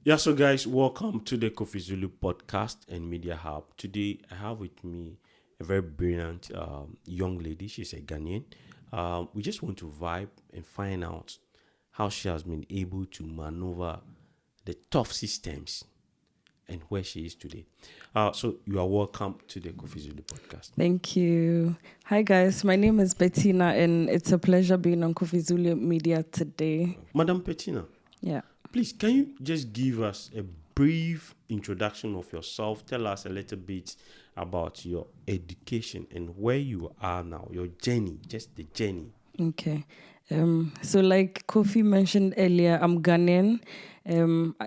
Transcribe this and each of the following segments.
Yeah, so guys, welcome to the Kofi Zulu Podcast and Media Hub. Today, I have with me a very brilliant young lady. She's a Ghanaian. We just want to vibe and find out how she has been able to maneuver the tough systems and where she is today. So you are welcome to the Kofi Zulu Podcast. Thank you. Hi, guys. My name is Bettina, and it's a pleasure being on Kofizulu Media today. Madam Bettina, Yeah. please, can you just give us a brief introduction of yourself? Tell us a little bit about your education and where you are now, your journey, just the journey. Okay. So like Kofi mentioned earlier, I'm Ghanaian.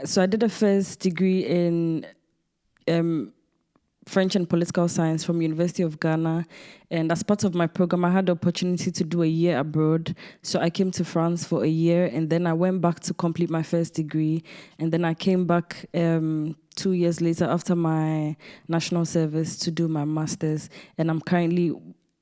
So I did a first degree in French and Political Science from University of Ghana. And as part of my program, I had the opportunity to do a year abroad. So I came to France for a year, and then I went back to complete my first degree. And then I came back 2 years later after my national service to do my master's. And I'm currently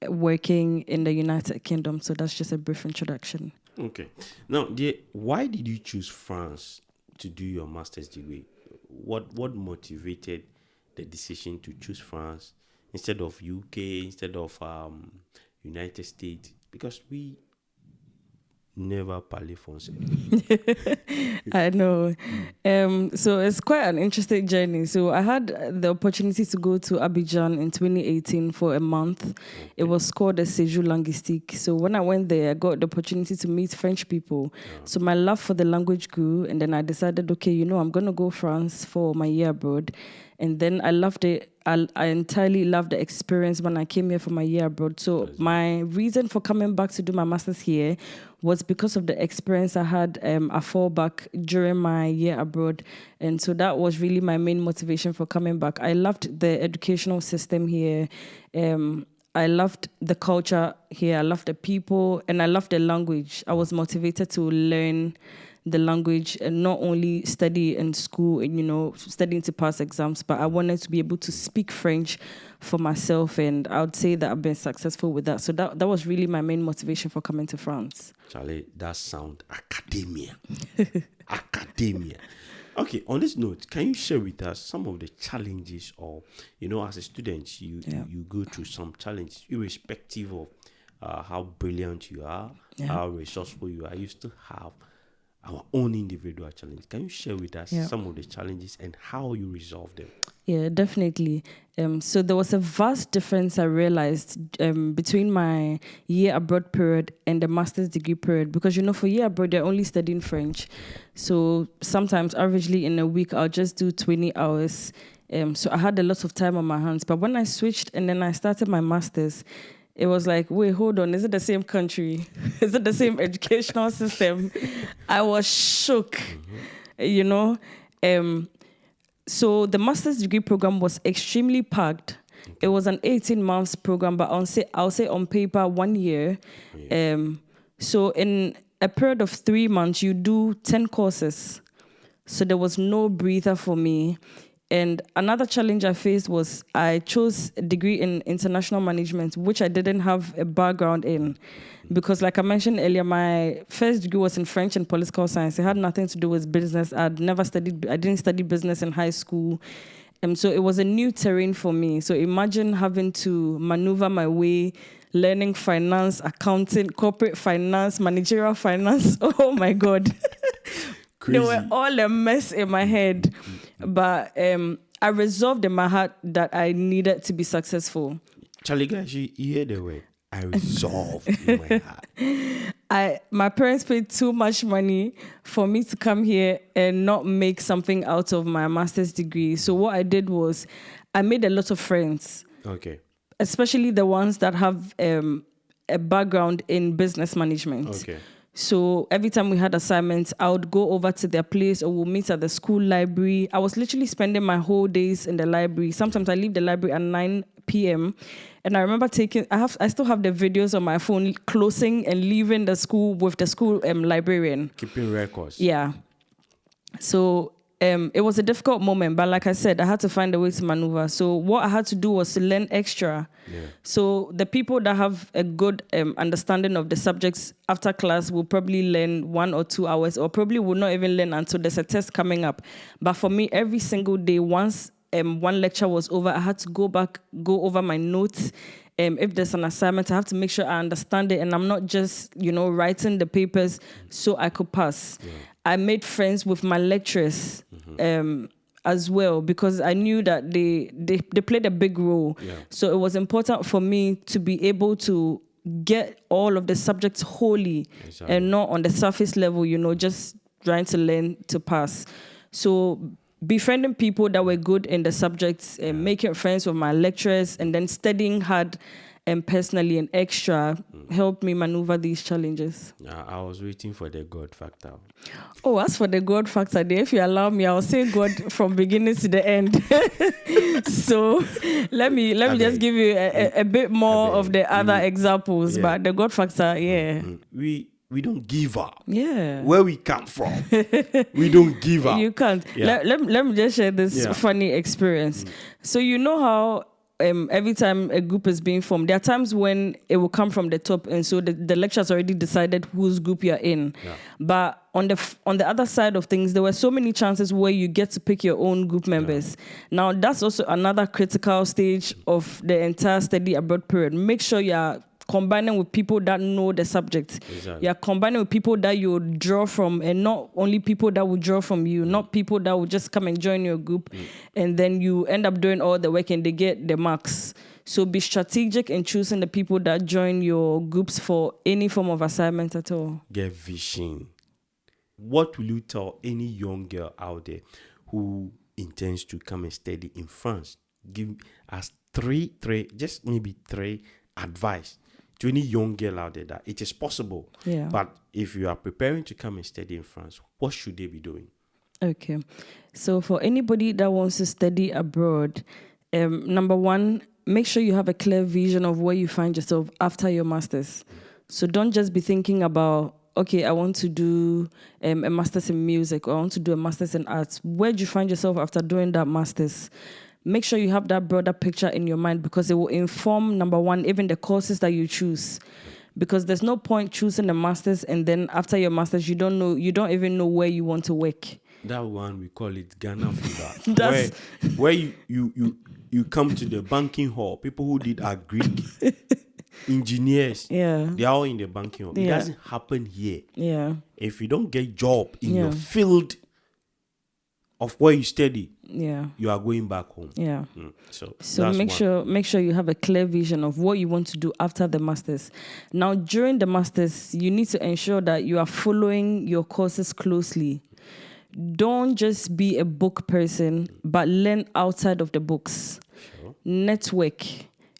working in the United Kingdom. So that's just a brief introduction. Okay. Now, dear, why did you choose France to do your master's degree? What motivated the decision to choose France instead of UK, instead of United States? Because we never parler français. I know. So it's quite an interesting journey. So I had the opportunity to go to Abidjan in 2018 for a month. Okay. It was called a séjour linguistique. So when I went there, I got the opportunity to meet French people. Yeah. So my love for the language grew, and then I decided, okay, I'm going to go France for my year abroad. And then I loved it. I entirely loved the experience when I came here for my year abroad. So my reason for coming back to do my master's here was because of the experience I had a fallback during my year abroad. And so that was really my main motivation for coming back. I loved the educational system here. I loved the culture here. I loved the people, and I loved the language. I was motivated to learn the language and not only study in school and, studying to pass exams, but I wanted to be able to speak French for myself, and I would say that I've been successful with that. So that was really my main motivation for coming to France. Charlie, that sound academia. Academia. Okay, on this note, can you share with us some of the challenges or, as a student, you go through some challenges irrespective of how brilliant you are, how resourceful you are, you still have our own individual challenge. Can you share with us some of the challenges and how you resolve them? Yeah, definitely. So there was a vast difference I realized between my year abroad period and the master's degree period, because, for year abroad, they're only studying French. So sometimes, averagely in a week, I'll just do 20 hours. So I had a lot of time on my hands. But when I switched and then I started my master's, it was like, wait, hold on. Is it the same country? Is it the same educational system? I was shook, So the master's degree program was extremely packed. It was an 18 months program, but I'll say on paper 1 year. So in a period of 3 months, you do 10 courses. So there was no breather for me. And another challenge I faced was I chose a degree in international management, which I didn't have a background in. Because like I mentioned earlier, my first degree was in French and Political Science. It had nothing to do with business. I didn't study business in high school. So it was a new terrain for me. So imagine having to maneuver my way, learning finance, accounting, corporate finance, managerial finance. Oh my God. Crazy. They were all a mess in my head. But I resolved in my heart that I needed to be successful. Charlie, guys, you hear the word. I resolved in my heart. My parents paid too much money for me to come here and not make something out of my master's degree. So what I did was I made a lot of friends. Okay. Especially the ones that have a background in business management. Okay. So every time we had assignments, I would go over to their place or we'll meet at the school library. I was literally spending my whole days in the library. Sometimes I leave the library at 9 p.m. And I remember I still have the videos on my phone, closing and leaving the school with the school librarian. Keeping records. Yeah. So it was a difficult moment, but like I said, I had to find a way to maneuver. So what I had to do was to learn extra. Yeah. So the people that have a good understanding of the subjects after class will probably learn 1 or 2 hours, or probably will not even learn until there's a test coming up. But for me, every single day, once one lecture was over, I had to go back, go over my notes. If there's an assignment, I have to make sure I understand it, and I'm not just, writing the papers so I could pass. Yeah. I made friends with my lecturers as well, because I knew that they played a big role. Yeah. So it was important for me to be able to get all of the subjects wholly, exactly, and not on the surface level, just trying to learn to pass. So befriending people that were good in the subjects, making friends with my lecturers, and then studying hard and personally and extra helped me maneuver these challenges. I was waiting for the God factor. Oh, as for the God factor, if you allow me, I'll say God from beginning to the end. So let me just give you a bit more of the other examples, but the God factor, We don't give up. Yeah. Where we come from, we don't give up. You can't. Yeah. Let me just share this funny experience. So you know how every time a group is being formed, there are times when it will come from the top, and so the lecture's already decided whose group you're in. Yeah. But on the other side of things, there were so many chances where you get to pick your own group members. Yeah. Now, that's also another critical stage of the entire study abroad period. Make sure you're combining with people that know the subject. Exactly. You're combining with people that you draw from, and not only people that will draw from you, not people that will just come and join your group, and then you end up doing all the work and they get the marks. So be strategic in choosing the people that join your groups for any form of assignment at all. Get vision. What will you tell any young girl out there who intends to come and study in France? Give us three, just maybe three advice to any young girl out there that it is possible. Yeah. But if you are preparing to come and study in France, what should they be doing? Okay. So for anybody that wants to study abroad, number one, make sure you have a clear vision of where you find yourself after your master's. So don't just be thinking about, okay, I want to do a master's in music, or I want to do a master's in arts. Where do you find yourself after doing that master's? Make sure you have that broader picture in your mind, because it will inform, number one, even the courses that you choose. Because there's no point choosing a master's and then after your master's, you don't even know where you want to work. That one, we call it Ghana fever. where you come to the banking hall, people who did Greek engineers, they're all in the banking hall. It doesn't happen here. Yeah. If you don't get job in your field of where you study, you are going back home. Yeah. So make sure you have a clear vision of what you want to do after the masters. Now, during the masters, you need to ensure that you are following your courses closely. Don't just be a book person, but learn outside of the books. Sure. Network.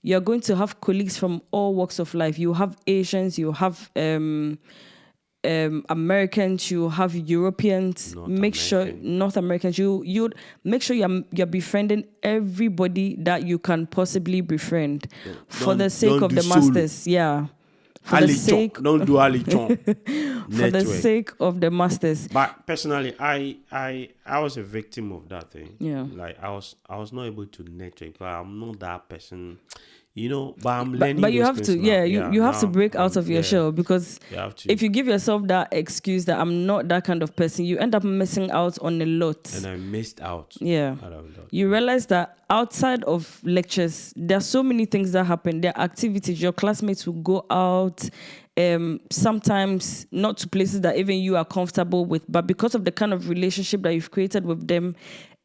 You're going to have colleagues from all walks of life. You have Asians, you have Americans, you have Europeans. North Americans. You make sure you're befriending everybody that you can possibly befriend for the sake of the masters. Yeah. For the sake, don't do alichon. For the sake of the masters. But personally, I was a victim of that thing. Yeah. Like I was not able to network, but I'm not that person. But I'm learning. But you have to, you have to break out of your shell, because if you give yourself that excuse that I'm not that kind of person, you end up missing out on a lot. And I missed out. Yeah. You realize that outside of lectures, there are so many things that happen. There are activities. Your classmates will go out, sometimes not to places that even you are comfortable with, but because of the kind of relationship that you've created with them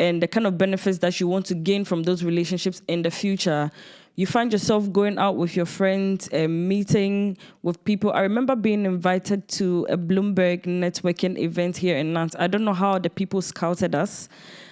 and the kind of benefits that you want to gain from those relationships in the future, you find yourself going out with your friends, meeting with people. I remember being invited to a Bloomberg networking event here in Nantes. I don't know how the people scouted us,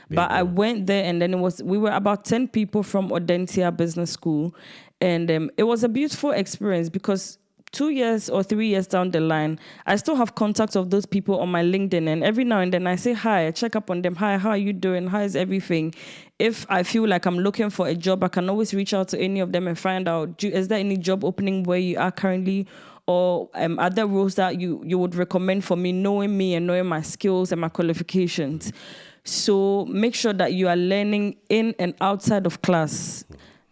but I went there, and then we were about 10 people from Audentia Business School. And it was a beautiful experience, because 2 years or 3 years down the line, I still have contacts of those people on my LinkedIn. And every now and then I say hi, I check up on them. Hi, how are you doing? How is everything? If I feel like I'm looking for a job, I can always reach out to any of them and find out, is there any job opening where you are currently? Or are there roles that you would recommend for me, knowing me and knowing my skills and my qualifications? So make sure that you are learning in and outside of class.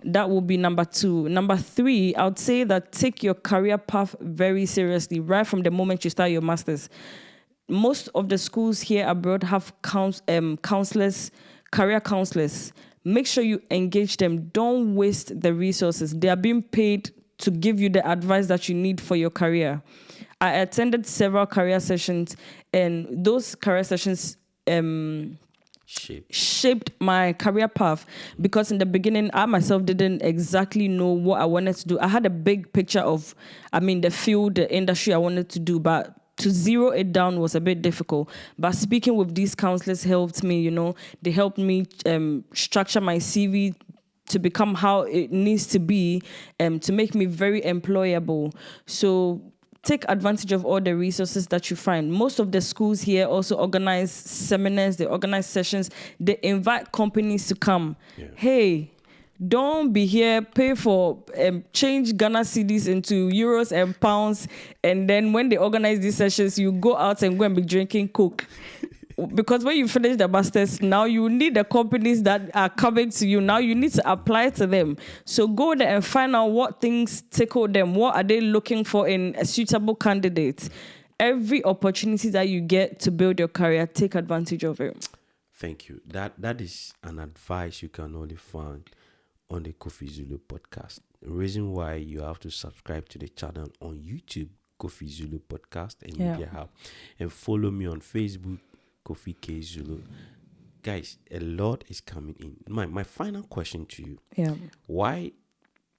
That will be number 2. Number 3, I would say that take your career path very seriously right from the moment you start your master's. Most of the schools here abroad have counselors, career counselors. Make sure you engage them. Don't waste the resources. They are being paid to give you the advice that you need for your career. I attended several career sessions, and those career sessions shaped my career path, because in the beginning, I myself didn't exactly know what I wanted to do. I had a big picture of, the field, the industry I wanted to do, but to zero it down was a bit difficult. But speaking with these counselors helped me, they helped me structure my CV to become how it needs to be, to make me very employable. So take advantage of all the resources that you find. Most of the schools here also organize seminars, they organize sessions, they invite companies to come. Yeah. Hey, don't be here, pay for, change Ghana cedis into euros and pounds, and then when they organize these sessions, you go out and go and be drinking Coke. Because when you finish the masters, now you need the companies that are coming to you. Now you need to apply to them. So go there and find out what things tickle them. What are they looking for in a suitable candidate? Every opportunity that you get to build your career, take advantage of it. Thank you. That is an advice you can only find on the Kofi Zulu Podcast. The reason why you have to subscribe to the channel on YouTube, Kofi Zulu Podcast and Media Hub, and follow me on Facebook, Kofi K Zulu. Guys, a lot is coming in. My final question to you. Yeah. Why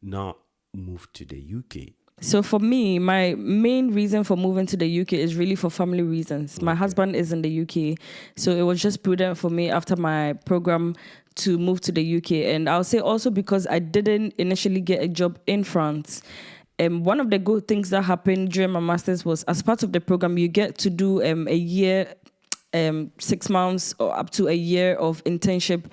now move to the UK? So for me, my main reason for moving to the UK is really for family reasons. Okay. My husband is in the UK, so it was just prudent for me after my program to move to the UK. And I'll say also because I didn't initially get a job in France. One of the good things that happened during my master's was, as part of the program, you get to do a year, 6 months or up to a year of internship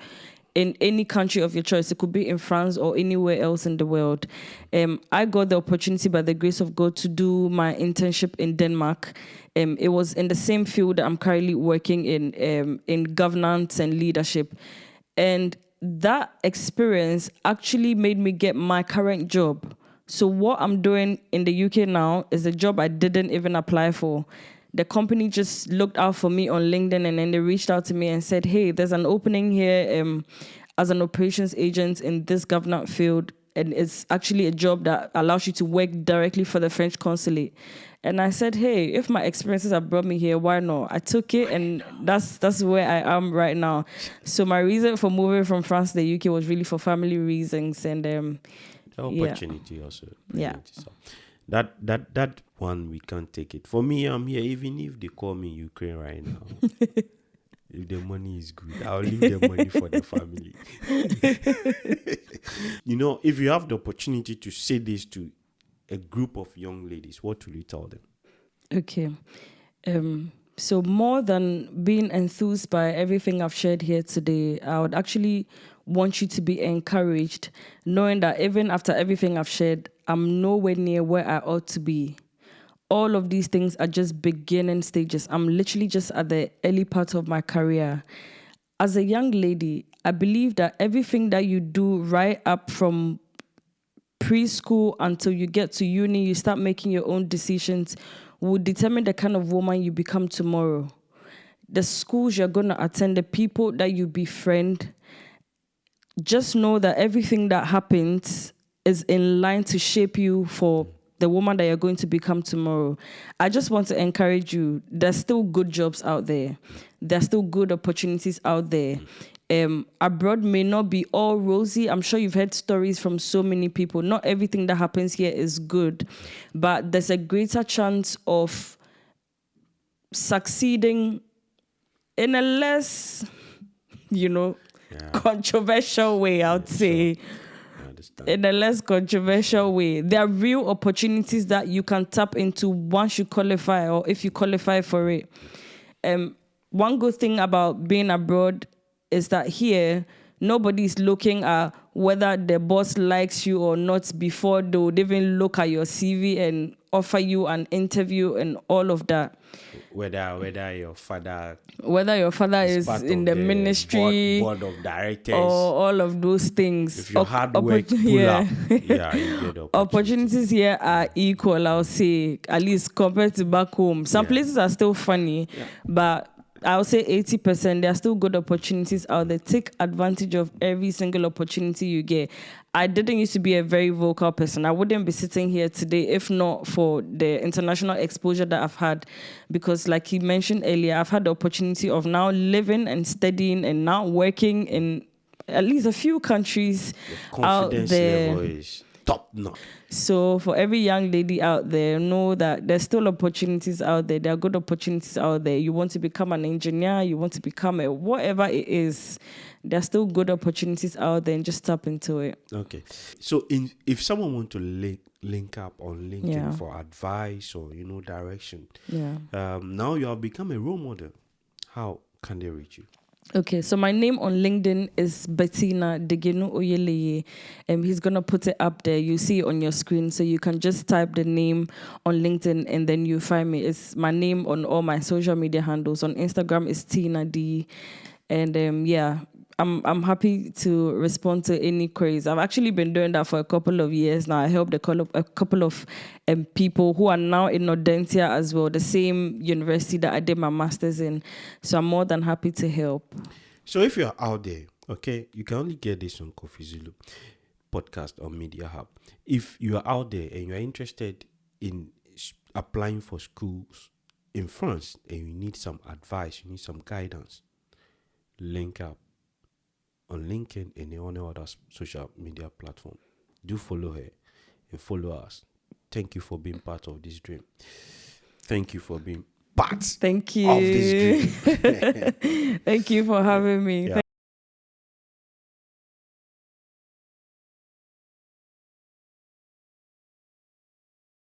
in any country of your choice. It could be in France or anywhere else in the world. I got the opportunity, by the grace of God, to do my internship in Denmark. It was in the same field that I'm currently working in governance and leadership. And that experience actually made me get my current job. So what I'm doing in the UK now is a job I didn't even apply for. The company just looked out for me on LinkedIn, and then they reached out to me and said, hey, there's an opening here as an operations agent in this government field. And it's actually a job that allows you to work directly for the French consulate. And I said, hey, if my experiences have brought me here, why not? I took it, and that's where I am right now. So my reason for moving from France to the UK was really for family reasons. And the opportunity also. Yeah. So that one, we can't take it. For me, I'm here, even if they call me Ukraine right now. If the money is good, I'll leave the money for the family. If you have the opportunity to say this to a group of young ladies, what will you tell them? Okay. So more than being enthused by everything I've shared here today, I would actually want you to be encouraged, knowing that even after everything I've shared, I'm nowhere near where I ought to be. All of these things are just beginning stages. I'm literally just at the early part of my career. As a young lady, I believe that everything that you do right up from preschool until you get to uni, you start making your own decisions, will determine the kind of woman you become tomorrow. The schools you're going to attend, the people that you befriend, just know that everything that happens is in line to shape you for the woman that you're going to become tomorrow. I just want to encourage you. There's still good jobs out there. There's still good opportunities out there. Abroad may not be all rosy. I'm sure you've heard stories from so many people. Not everything that happens here is good, but there's a greater chance of succeeding in a less, controversial way, I would say. Sure. In a less controversial way. There are real opportunities that you can tap into once you qualify, or if you qualify for it. One good thing about being abroad is that here, nobody's looking at whether the boss likes you or not before they would even look at your CV and offer you an interview and all of that. Whether your father is part in of the ministry board of directors, or all of those things. if your hard work pull up, you get opportunities here are equal, I'll say, at least compared to back home. Some places are still funny, but I'll say 80%, there are still good opportunities out there. Take advantage of every single opportunity you get. I didn't used to be a very vocal person. I wouldn't be sitting here today if not for the international exposure that I've had. Because like he mentioned earlier, I've had the opportunity of now living and studying and now working in at least a few countries out there. Confidence level is top notch. So for every young lady out there, know that there's still opportunities out there. There are good opportunities out there. You want to become an engineer, you want to become a whatever it is, there's still good opportunities out there, and just tap into it. Okay. So if someone want to link up on LinkedIn for advice or direction, now you have become a role model. How can they reach you? Okay, so my name on LinkedIn is Bettina Degenu Oyeleye. He's going to put it up there. You see it on your screen. So you can just type the name on LinkedIn and then you find me. It's my name on all my social media handles. On Instagram, it's Tina D. And I'm happy to respond to any queries. I've actually been doing that for a couple of years now. I helped a couple of people who are now in Nordentia as well, the same university that I did my master's in. So I'm more than happy to help. So if you're out there, okay, you can only get this on Kofi Zulu Podcast or Media Hub. If you are out there and you're interested in applying for schools in France and you need some advice, you need some guidance, link up on LinkedIn and on other social media platform. Do follow her and follow us. Thank you for being part of this dream. Thank you for being part Thank you. of this dream. Thank you for having me.